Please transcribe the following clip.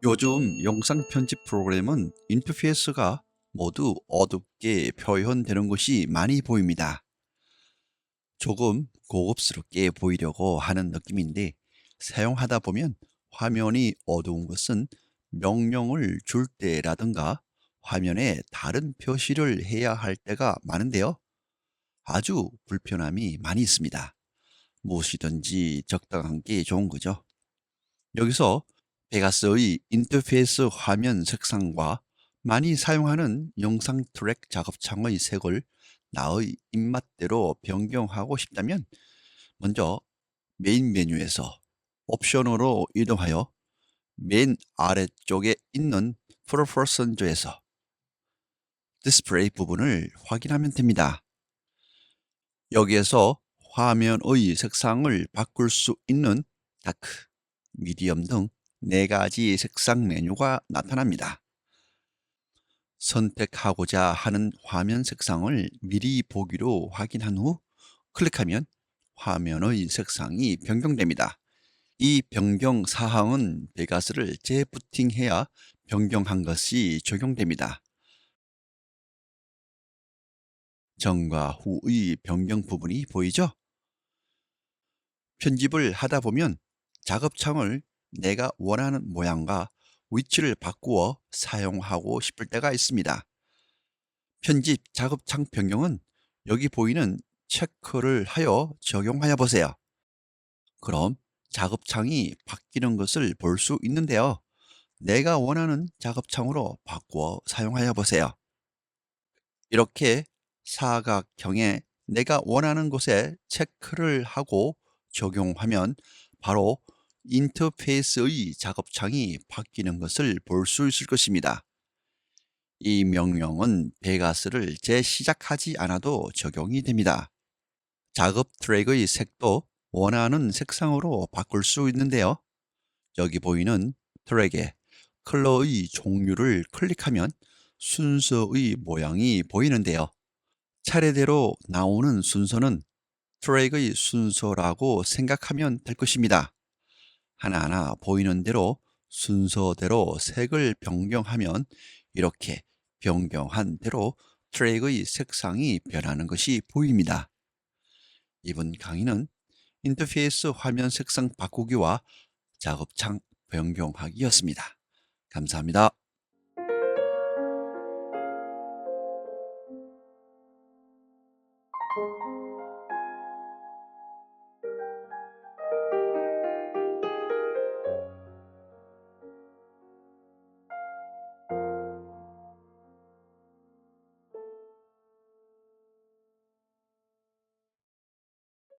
요즘 영상 편집 프로그램은 인터페이스가 모두 어둡게 표현되는 것이 많이 보입니다. 조금 고급스럽게 보이려고 하는 느낌인데 사용하다 보면 화면이 어두운 것은 명령을 줄 때라든가 화면에 다른 표시를 해야 할 때가 많은데요. 아주 불편함이 많이 있습니다. 무엇이든지 적당한 게 좋은 거죠. 여기서 베가스의 인터페이스 화면 색상과 많이 사용하는 영상 트랙 작업창의 색을 나의 입맛대로 변경하고 싶다면 먼저 메인 메뉴에서 옵션으로 이동하여 맨 아래쪽에 있는 프레퍼런스에서 디스플레이 부분을 확인하면 됩니다. 여기에서 화면의 색상을 바꿀 수 있는 다크, 미디엄 등 4가지 색상 메뉴가 나타납니다. 선택하고자 하는 화면 색상을 미리 보기로 확인한 후 클릭하면 화면의 색상이 변경됩니다. 이 변경 사항은 베가스를 재부팅해야 변경한 것이 적용됩니다. 전과 후의 변경 부분이 보이죠? 편집을 하다 보면 작업창을 내가 원하는 모양과 위치를 바꾸어 사용하고 싶을 때가 있습니다. 편집 작업창 변경은 여기 보이는 체크를 하여 적용하여 보세요. 그럼 작업창이 바뀌는 것을 볼 수 있는데요. 내가 원하는 작업창으로 바꾸어 사용하여 보세요. 이렇게 사각형에 내가 원하는 곳에 체크를 하고 적용하면 바로 인터페이스의 작업창이 바뀌는 것을 볼 수 있을 것입니다. 이 명령은 베가스를 재시작하지 않아도 적용이 됩니다. 작업 트랙의 색도 원하는 색상으로 바꿀 수 있는데요. 여기 보이는 트랙에 컬러의 종류를 클릭하면 순서의 모양이 보이는데요. 차례대로 나오는 순서는 트랙의 순서라고 생각하면 될 것입니다. 하나하나 보이는 대로 순서대로 색을 변경하면 이렇게 변경한 대로 트랙의 색상이 변하는 것이 보입니다. 이번 강의는 인터페이스 화면 색상 바꾸기와 작업창 변경하기였습니다. 감사합니다.